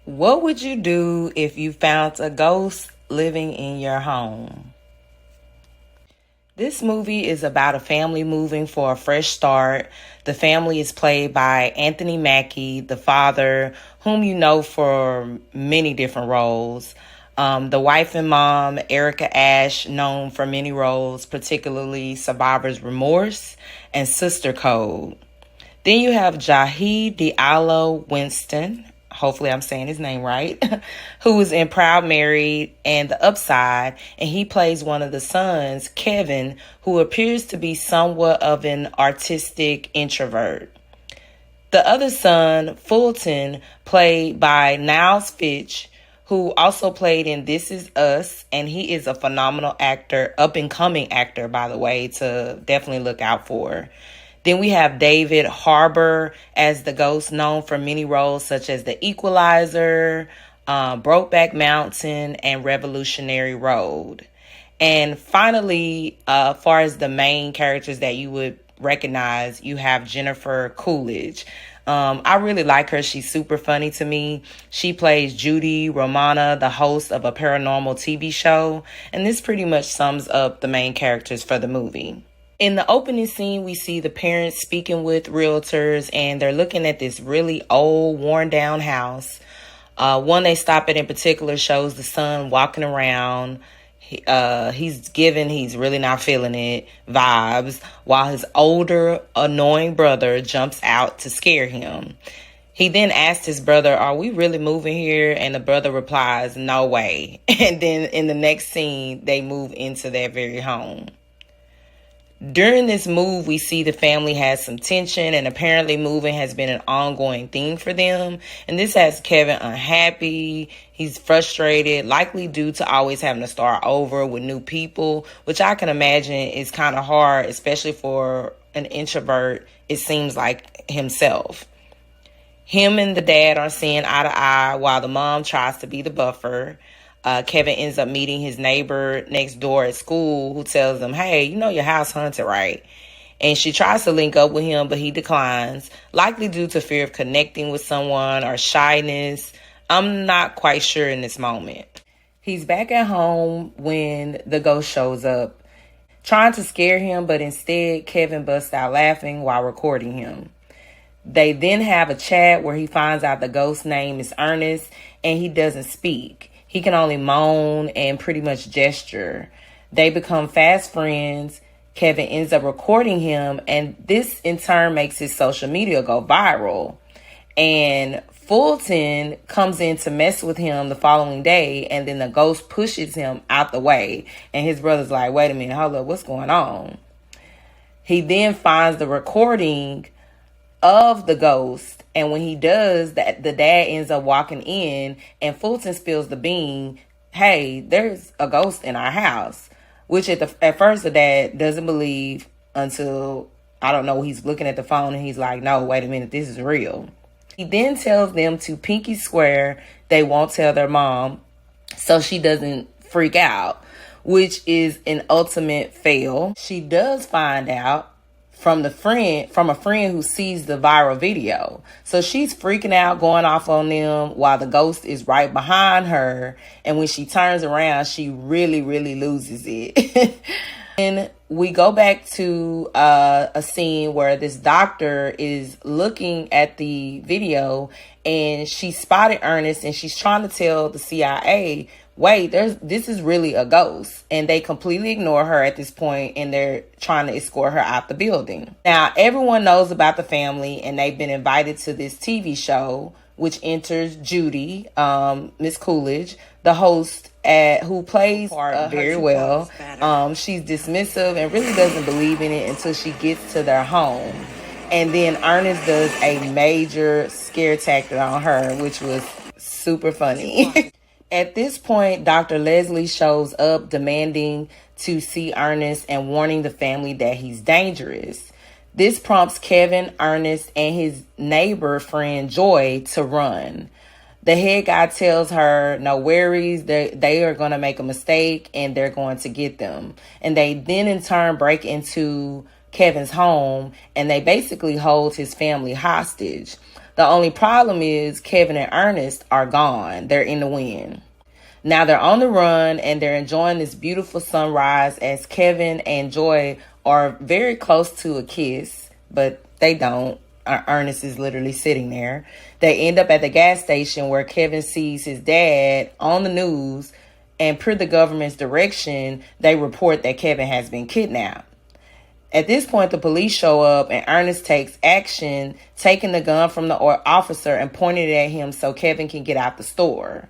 What would you do if you found a ghost living in your home? This movie is about a family moving for a fresh start. The family is played by Anthony Mackie, the father, whom you know for many different roles. The wife and mom, Erica Ash, known for many roles, particularly Survivor's Remorse and Sister Code. Then you have Jahi Allo Winston, hopefully I'm saying his name right, who is in Proud Married and The Upside, and he plays one of the sons, Kevin, who appears to be somewhat of an artistic introvert. The other son, Fulton, played by Niles Fitch, who also played in This Is Us, and he is a phenomenal actor, up-and-coming actor, by the way, to definitely look out for. Then we have David Harbour as the ghost, known for many roles such as The Equalizer, Brokeback Mountain, and Revolutionary Road. And finally, as far as the main characters that you would recognize, you have Jennifer Coolidge. I really like her. She's super funny to me. She plays Judy Romana, the host of a paranormal TV show. And this pretty much sums up the main characters for the movie. In the opening scene, we see the parents speaking with realtors, and they're looking at this really old, worn-down house. One they stop at in particular shows the son walking around. He's really not feeling it, vibes, while his older, annoying brother jumps out to scare him. He then asks his brother, "Are we really moving here?" And the brother replies, "No way." And then in the next scene, they move into their very home. During this move, we see the family has some tension, and apparently moving has been an ongoing theme for them. And this has Kevin unhappy. He's frustrated, likely due to always having to start over with new people, which I can imagine is kind of hard, especially for an introvert, it seems like himself. Him and the dad are seeing eye to eye while the mom tries to be the buffer. Kevin ends up meeting his neighbor next door at school who tells him, "Hey, you know your house haunted, right?" And she tries to link up with him, but he declines, likely due to fear of connecting with someone or shyness. I'm not quite sure in this moment. He's back at home when the ghost shows up, trying to scare him, but instead Kevin busts out laughing while recording him. They then have a chat where he finds out the ghost's name is Ernest, and he doesn't speak. He can only moan and pretty much gesture. They become fast friends. Kevin ends up recording him, and this in turn makes his social media go viral. And Fulton comes in to mess with him the following day, and then the ghost pushes him out the way. And his brother's like, "Wait a minute, hold up, what's going on?" He then finds the recording of the ghost, and when he does that, the dad ends up walking in, and Fulton spills the bean. "Hey, there's a ghost in our house," which at first the dad doesn't believe until, I don't know, he's looking at the phone and he's like, "No, wait a minute, this is real." He then tells them to pinky swear they won't tell their mom so she doesn't freak out, which is an ultimate fail. She does find out from a friend who sees the viral video. So she's freaking out, going off on them while the ghost is right behind her. And when she turns around, she really, really loses it. And we go back to a scene where this doctor is looking at the video, and she spotted Ernest, and she's trying to tell the CIA, "Wait, this is really a ghost." And they completely ignore her at this point, and they're trying to escort her out the building. Now, everyone knows about the family, and they've been invited to this TV show, which enters Judy, Miss Coolidge, the host, who plays part very well. She's dismissive and really doesn't believe in it until she gets to their home. And then Ernest does a major scare tactic on her, which was super funny. At this point, Dr. Leslie shows up demanding to see Ernest and warning the family that he's dangerous. This prompts Kevin, Ernest, and his neighbor friend Joy to run. The head guy tells her, "No worries, they are going to make a mistake and they're going to get them." And they then in turn break into Kevin's home, and they basically hold his family hostage. The only problem is Kevin and Ernest are gone. They're in the wind. Now they're on the run and they're enjoying this beautiful sunrise as Kevin and Joy are very close to a kiss, but they don't. Ernest is literally sitting there. They end up at the gas station where Kevin sees his dad on the news, and per the government's direction, they report that Kevin has been kidnapped. At this point, the police show up and Ernest takes action, taking the gun from the officer and pointing it at him so Kevin can get out the store.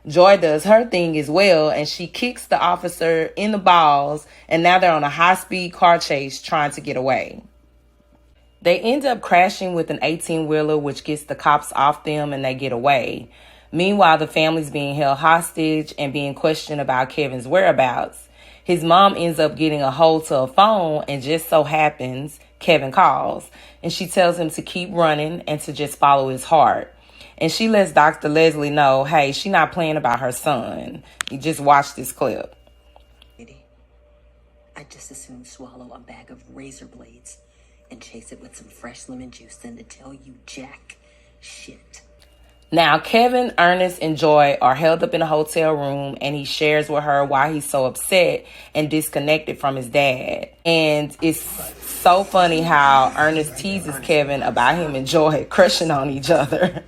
Joy does her thing as well, and she kicks the officer in the balls, and now they're on a high-speed car chase trying to get away. They end up crashing with an 18-wheeler, which gets the cops off them, and they get away. Meanwhile, the family's being held hostage and being questioned about Kevin's whereabouts. His mom ends up getting a hold to a phone, and just so happens, Kevin calls, and she tells him to keep running and to just follow his heart. And she lets Dr. Leslie know, hey, she's not playing about her son. You just watch this clip. I'd just as soon swallow a bag of razor blades and chase it with some fresh lemon juice than to tell you jack shit. Now, Kevin, Ernest, and Joy are held up in a hotel room, and he shares with her why he's so upset and disconnected from his dad. And it's so funny how Ernest teases Kevin about him and Joy crushing on each other.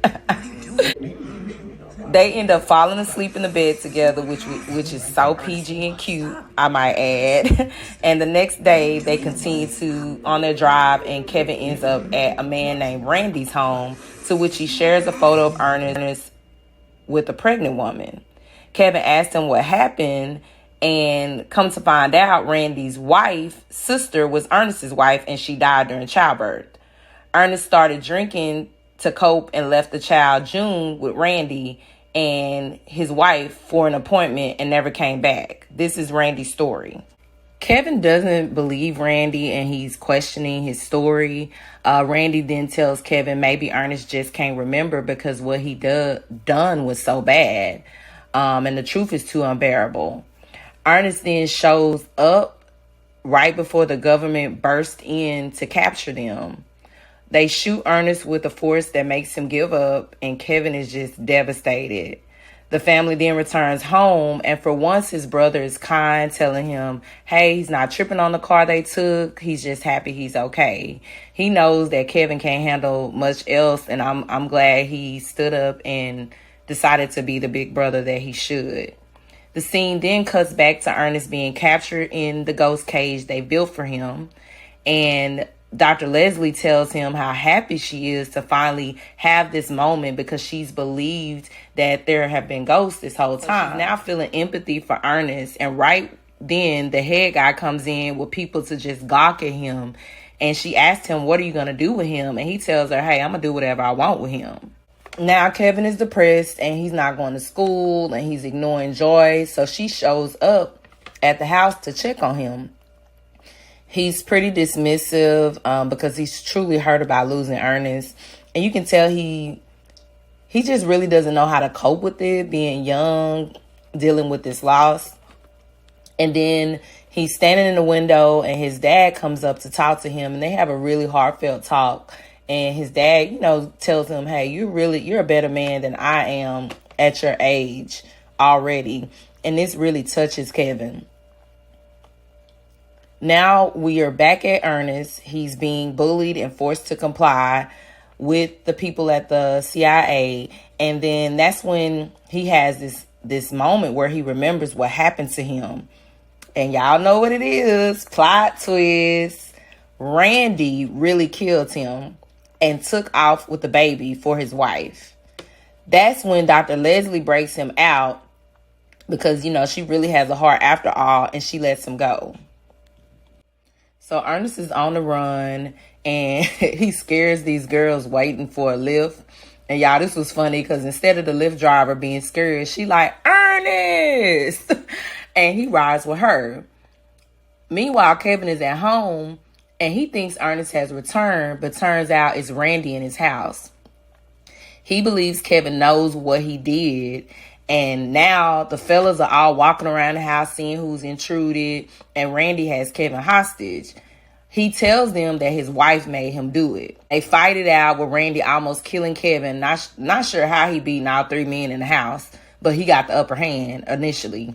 They end up falling asleep in the bed together, which is so PG and cute, I might add. And the next day, they continue on their drive, and Kevin ends up at a man named Randy's home, to which he shares a photo of Ernest with a pregnant woman. Kevin asked him what happened, and come to find out, Randy's sister was Ernest's wife, and she died during childbirth. Ernest started drinking to cope and left the child, June, with Randy and his wife for an appointment and never came back. This is Randy's story. Kevin doesn't believe Randy, and he's questioning his story. Randy then tells Kevin maybe Ernest just can't remember because what he done was so bad, and the truth is too unbearable. Ernest then shows up right before the government burst in to capture them. They shoot Ernest with a force that makes him give up, and Kevin is just devastated. The family then returns home, and for once his brother is kind, telling him, hey, he's not tripping on the car they took. He's just happy he's okay. He knows that Kevin can't handle much else, and I'm glad he stood up and decided to be the big brother that he should. The scene then cuts back to Ernest being captured in the ghost cage they built for him, and Dr. Leslie tells him how happy she is to finally have this moment because she's believed that there have been ghosts this whole time. She's now feeling empathy for Ernest, and right then the head guy comes in with people to just gawk at him, and she asks him, what are you going to do with him? And he tells her, hey, I'm going to do whatever I want with him. Now Kevin is depressed, and he's not going to school, and he's ignoring Joy, so she shows up at the house to check on him. He's pretty dismissive because he's truly hurt about losing Ernest. And you can tell he just really doesn't know how to cope with it, being young, dealing with this loss. And then he's standing in the window, and his dad comes up to talk to him, and they have a really heartfelt talk. And his dad, tells him, hey, you're a better man than I am at your age already. And this really touches Kevin. Now we are back at Ernest. He's being bullied and forced to comply with the people at the CIA. And then that's when he has this moment where he remembers what happened to him. And y'all know what it is. Plot twist. Randy really killed him and took off with the baby for his wife. That's when Dr. Leslie breaks him out because, she really has a heart after all, and she lets him go. So Ernest is on the run, and he scares these girls waiting for a lift. And y'all, this was funny because instead of the Lyft driver being scared, she like, Ernest! And he rides with her. Meanwhile, Kevin is at home, and he thinks Ernest has returned, but turns out it's Randy in his house. He believes Kevin knows what he did, and now the fellas are all walking around the house seeing who's intruded, and Randy has Kevin hostage. He tells them that his wife made him do it. They fight it out with Randy almost killing Kevin. Not sure how he beating all three men in the house, but he got the upper hand initially.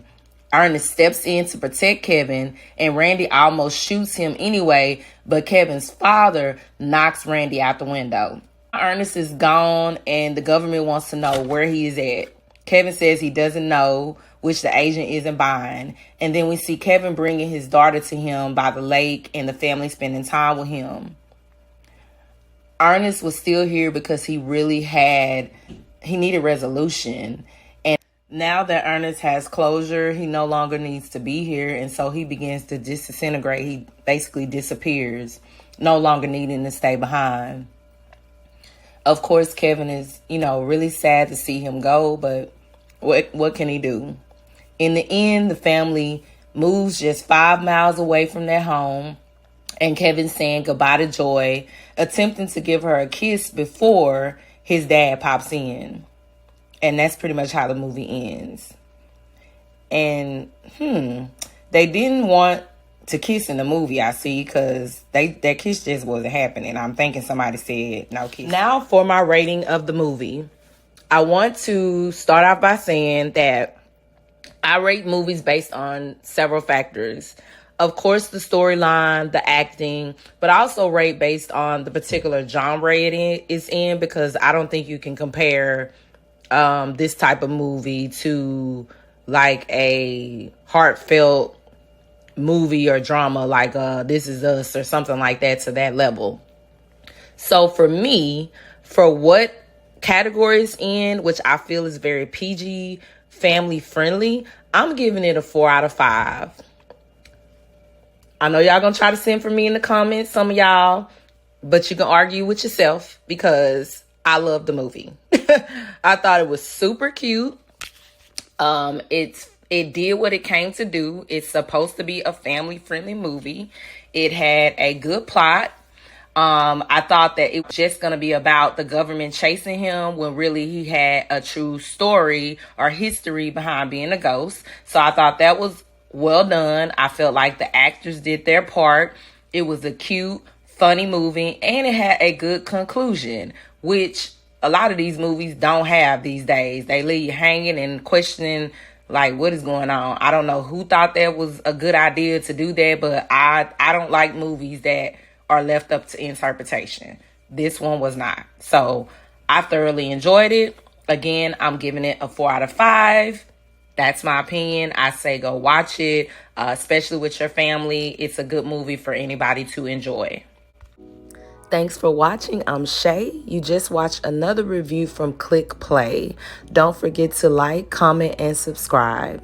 Ernest steps in to protect Kevin, and Randy almost shoots him anyway, but Kevin's father knocks Randy out the window. Ernest is gone, and the government wants to know where he is at. Kevin says he doesn't know, which the agent isn't buying. And then we see Kevin bringing his daughter to him by the lake and the family spending time with him. Ernest was still here because he needed resolution. And now that Ernest has closure, he no longer needs to be here. And so he begins to disintegrate. He basically disappears, no longer needing to stay behind. Of course, Kevin is, really sad to see him go, but what can he do? In the end, the family moves just 5 miles away from their home, and Kevin's saying goodbye to Joy, attempting to give her a kiss before his dad pops in. And that's pretty much how the movie ends. And, they didn't want to kiss in the movie, I see, because that kiss just wasn't happening. I'm thinking somebody said no kiss. Now for my rating of the movie. I want to start off by saying that I rate movies based on several factors. Of course, the storyline, the acting, but I also rate based on the particular genre it is in, because I don't think you can compare this type of movie to like a heartfelt movie or drama like This Is Us or something like that to that level. So for me, for what categories in, which I feel is very PG, family friendly, I'm giving it a 4 out of 5. I know y'all gonna try to send for me in the comments, some of y'all, but you can argue with yourself because I love the movie. I thought it was super cute. It did what it came to do. It's supposed to be a family friendly movie. It had a good plot. I thought that it was just going to be about the government chasing him when really he had a true story or history behind being a ghost. So I thought that was well done. I felt like the actors did their part. It was a cute, funny movie, and it had a good conclusion, which a lot of these movies don't have these days. They leave you hanging and questioning like what is going on. I don't know who thought that was a good idea to do that, but I don't like movies that are left up to interpretation. This one was not. So I thoroughly enjoyed it. Again, I'm giving it a 4 out of 5. That's my opinion. I say go watch it, especially with your family. It's a good movie for anybody to enjoy. Thanks for watching. I'm Shay. You just watched another review from Click Play. Don't forget to like, comment, and subscribe.